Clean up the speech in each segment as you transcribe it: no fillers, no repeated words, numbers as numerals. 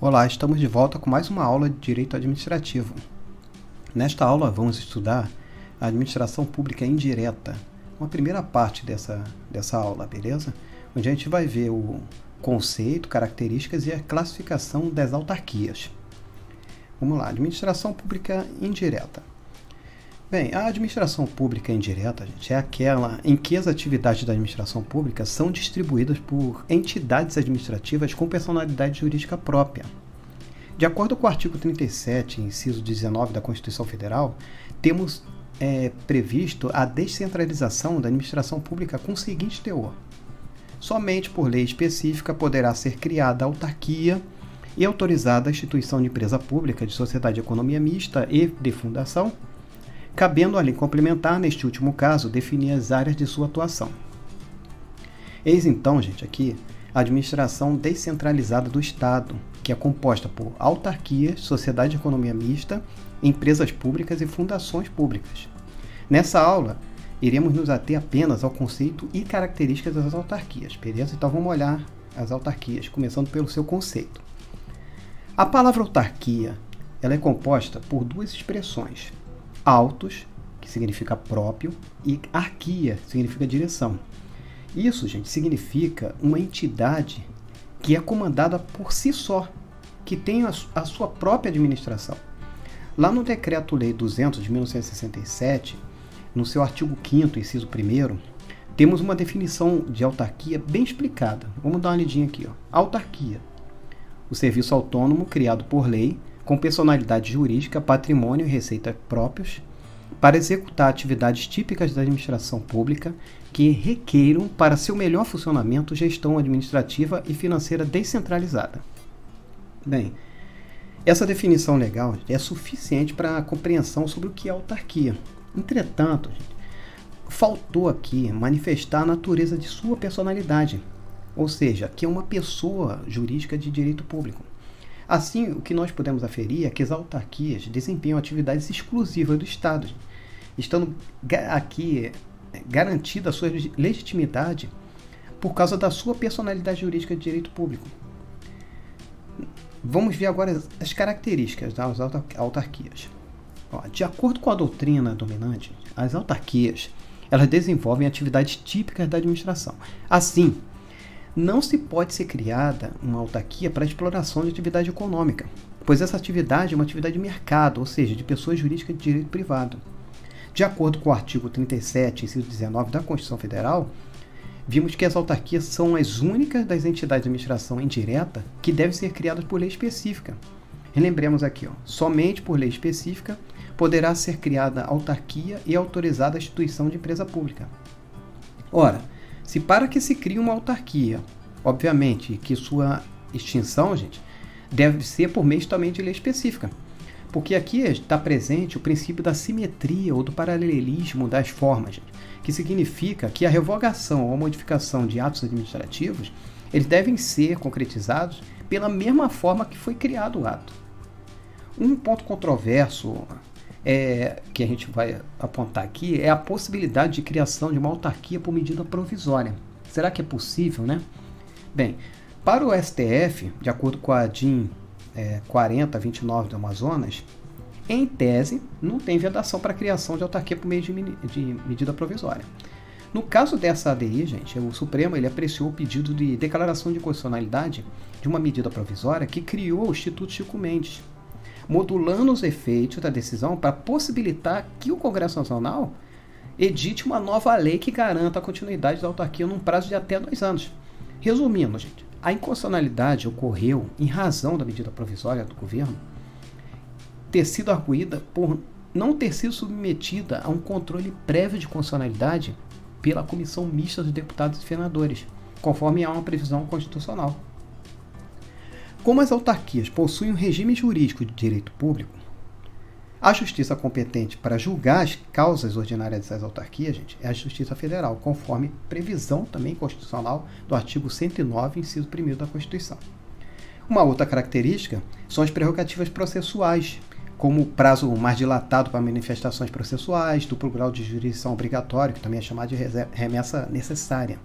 Olá, estamos de volta com mais uma aula de Direito Administrativo. Nesta aula vamos estudar a administração pública indireta, uma primeira parte dessa aula, beleza? Onde a gente vai ver o conceito, características e a classificação das autarquias. Vamos lá, administração pública indireta. Bem, a administração pública indireta, gente, é aquela em que as atividades da administração pública são distribuídas por entidades administrativas com personalidade jurídica própria. De acordo com o artigo 37, inciso 19 da Constituição Federal, temos previsto a descentralização da administração pública com o seguinte teor: somente por lei específica poderá ser criada a autarquia e autorizada a instituição de empresa pública, de sociedade de economia mista e de fundação, cabendo a lei complementar, neste último caso, definir as áreas de sua atuação. Eis então, gente, aqui a administração descentralizada do Estado, que é composta por autarquias, sociedade de economia mista, empresas públicas e fundações públicas. Nessa aula, iremos nos ater apenas ao conceito e características das autarquias, beleza? Então vamos olhar as autarquias, começando pelo seu conceito. A palavra autarquia, ela é composta por duas expressões: autos, que significa próprio, e arquia, que significa direção. Isso, gente, significa uma entidade que é comandada por si só, que tem a sua própria administração. Lá no Decreto-Lei 200 de 1967, no seu artigo 5º, inciso 1º, temos uma definição de autarquia bem explicada. Vamos dar uma lidinha aqui, ó. Autarquia: o serviço autônomo criado por lei, com personalidade jurídica, patrimônio e receita próprios, para executar atividades típicas da administração pública que requeiram para seu melhor funcionamento gestão administrativa e financeira descentralizada. Bem, essa definição legal é suficiente para a compreensão sobre o que é autarquia. Entretanto, faltou aqui manifestar a natureza de sua personalidade, ou seja, que é uma pessoa jurídica de direito público. Assim, o que nós podemos aferir é que as autarquias desempenham atividades exclusivas do Estado, estando aqui garantida a sua legitimidade por causa da sua personalidade jurídica de direito público. Vamos ver agora as características das autarquias. De acordo com a doutrina dominante, as autarquias elas desenvolvem atividades típicas da administração. Assim, não se pode ser criada uma autarquia para exploração de atividade econômica, pois essa atividade é uma atividade de mercado, ou seja, de pessoa jurídica de direito privado. De acordo com o artigo 37, inciso 19 da Constituição Federal, vimos que as autarquias são as únicas das entidades de administração indireta que devem ser criadas por lei específica. Relembremos aqui, somente por lei específica poderá ser criada autarquia e autorizada a instituição de empresa pública. Ora, se para que se crie uma autarquia, obviamente que sua extinção, gente, deve ser por meio também de lei específica, porque aqui está presente o princípio da simetria ou do paralelismo das formas, gente, que significa que a revogação ou modificação de atos administrativos, eles devem ser concretizados pela mesma forma que foi criado o ato. Um ponto controverso que a gente vai apontar aqui é a possibilidade de criação de uma autarquia por medida provisória. Será que é possível, né? Bem, para o STF, de acordo com a DIN 4029 do Amazonas, em tese, não tem vedação para a criação de autarquia por meio de medida provisória. No caso dessa ADI, gente, o Supremo ele apreciou o pedido de declaração de constitucionalidade de uma medida provisória que criou o Instituto Chico Mendes, modulando os efeitos da decisão para possibilitar que o Congresso Nacional edite uma nova lei que garanta a continuidade da autarquia num prazo de até 2 anos. Resumindo, gente, a inconstitucionalidade ocorreu em razão da medida provisória do governo ter sido arguída por não ter sido submetida a um controle prévio de constitucionalidade pela Comissão Mista dos Deputados e Senadores, conforme há uma previsão constitucional. Como as autarquias possuem um regime jurídico de direito público, a justiça competente para julgar as causas ordinárias dessas autarquias, gente, é a Justiça Federal, conforme previsão também constitucional do artigo 109, inciso 1º da Constituição. Uma outra característica são as prerrogativas processuais, como o prazo mais dilatado para manifestações processuais, duplo grau de jurisdição obrigatório, que também é chamado de remessa necessária.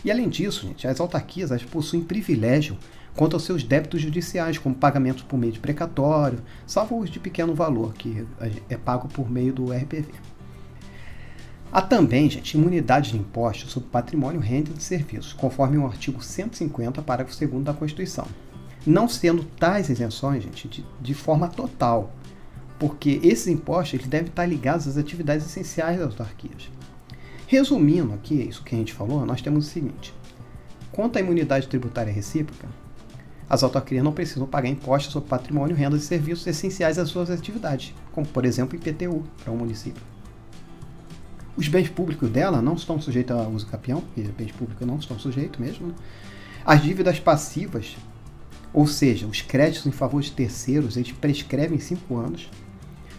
E além disso, gente, as autarquias elas possuem privilégio quanto aos seus débitos judiciais, como pagamentos por meio de precatório, salvo os de pequeno valor, que é pago por meio do RPV. Há também, gente, imunidade de impostos sobre patrimônio, renda e serviços, conforme o artigo 150, parágrafo 2º da Constituição. Não sendo tais isenções, gente, de forma total, porque esses impostos eles devem estar ligados às atividades essenciais das autarquias. Resumindo aqui isso que a gente falou, nós temos o seguinte: quanto à imunidade tributária recíproca, as autarquias não precisam pagar impostos sobre patrimônio, rendas e serviços essenciais às suas atividades, como, por exemplo, IPTU para um município. Os bens públicos dela não estão sujeitos a uso capião, porque bens públicos não estão sujeitos mesmo. As dívidas passivas, ou seja, os créditos em favor de terceiros, eles prescrevem em 5 anos.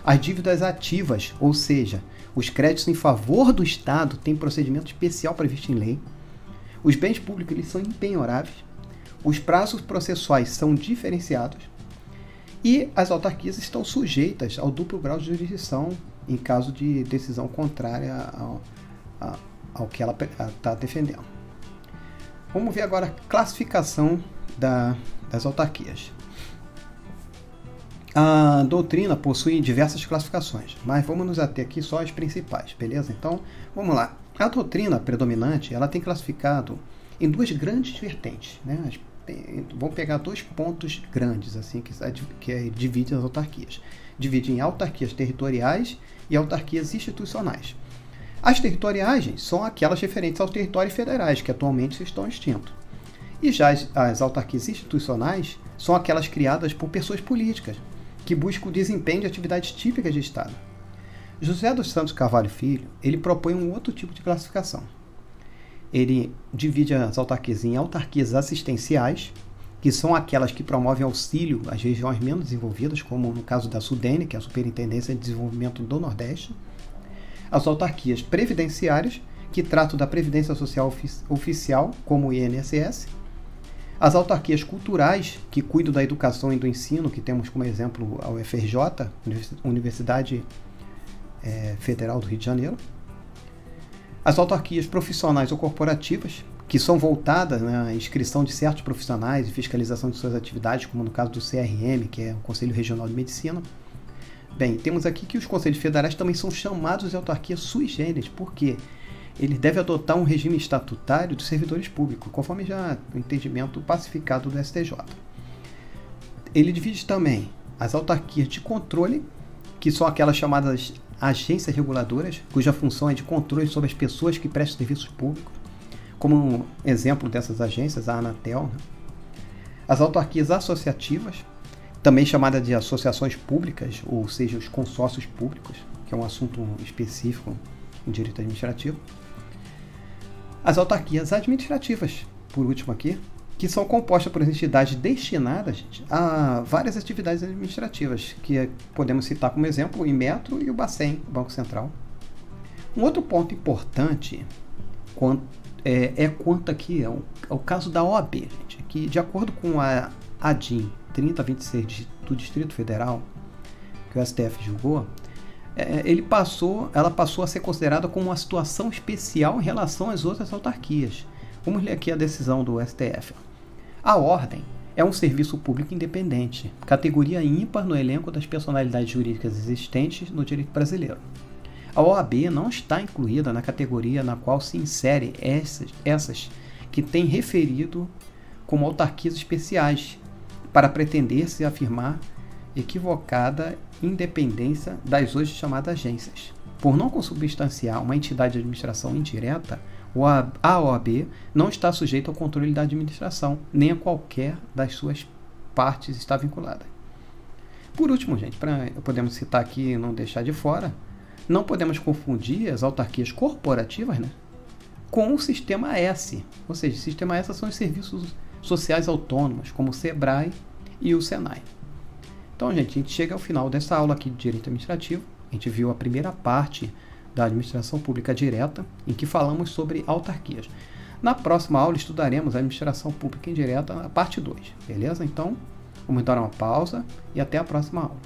As dívidas ativas, ou seja, os créditos em favor do Estado, têm procedimento especial previsto em lei. Os bens públicos eles são impenhoráveis. Os prazos processuais são diferenciados. E as autarquias estão sujeitas ao duplo grau de jurisdição em caso de decisão contrária ao que ela está defendendo. Vamos ver agora a classificação das autarquias. A doutrina possui diversas classificações, mas vamos nos ater aqui só às principais, beleza? Então, vamos lá. A doutrina predominante, ela tem classificado em 2 grandes vertentes, né? Vamos pegar 2 pontos grandes, assim, que divide as autarquias. Divide em autarquias territoriais e autarquias institucionais. As territoriais, gente, são aquelas referentes aos territórios federais, que atualmente estão extintos. E já as autarquias institucionais são aquelas criadas por pessoas políticas, que buscam o desempenho de atividades típicas de Estado. José dos Santos Carvalho Filho, ele propõe um outro tipo de classificação. Ele divide as autarquias em autarquias assistenciais, que são aquelas que promovem auxílio às regiões menos desenvolvidas, como no caso da SUDENE, que é a Superintendência de Desenvolvimento do Nordeste. As autarquias previdenciárias, que tratam da Previdência Social Oficial, como o INSS. As autarquias culturais, que cuidam da educação e do ensino, que temos como exemplo a UFRJ, Universidade Federal do Rio de Janeiro. As autarquias profissionais ou corporativas, que são voltadas na inscrição de certos profissionais e fiscalização de suas atividades, como no caso do CRM, que é o Conselho Regional de Medicina. Bem, temos aqui que os conselhos federais também são chamados de autarquias sui generis, porque eles devem adotar um regime estatutário dos servidores públicos, conforme já o entendimento pacificado do STJ. Ele divide também as autarquias de controle, que são aquelas chamadas agências reguladoras, cuja função é de controle sobre as pessoas que prestam serviços públicos, como um exemplo dessas agências, a Anatel, né? As autarquias associativas, também chamadas de associações públicas, ou seja, os consórcios públicos, que é um assunto específico em direito administrativo. As autarquias administrativas, por último aqui, que são compostas por entidades destinadas, gente, a várias atividades administrativas, que podemos citar como exemplo o Inmetro e o Bacen, o Banco Central. Um outro ponto importante quanto aqui ao caso da OAB, gente, que de acordo com a ADIM 3026 do Distrito Federal, que o STF julgou, ela passou a ser considerada como uma situação especial em relação às outras autarquias. Vamos ler aqui a decisão do STF. A Ordem é um serviço público independente, categoria ímpar no elenco das personalidades jurídicas existentes no direito brasileiro. A OAB não está incluída na categoria na qual se insere essas que têm referido como autarquias especiais, para pretender-se afirmar equivocada independência das hoje chamadas agências. Por não consubstanciar uma entidade de administração indireta, a OAB não está sujeita ao controle da administração, nem a qualquer das suas partes está vinculada. Por último, gente, podemos citar aqui e não deixar de fora, não podemos confundir as autarquias corporativas, né, com o Sistema S. Ou seja, o Sistema S são os serviços sociais autônomos, como o SEBRAE e o SENAI. Então, gente, a gente chega ao final dessa aula aqui de Direito Administrativo. A gente viu a primeira parte da Administração Pública Direta, em que falamos sobre autarquias. Na próxima aula estudaremos a Administração Pública Indireta, a parte 2, beleza? Então, vamos dar uma pausa e até a próxima aula.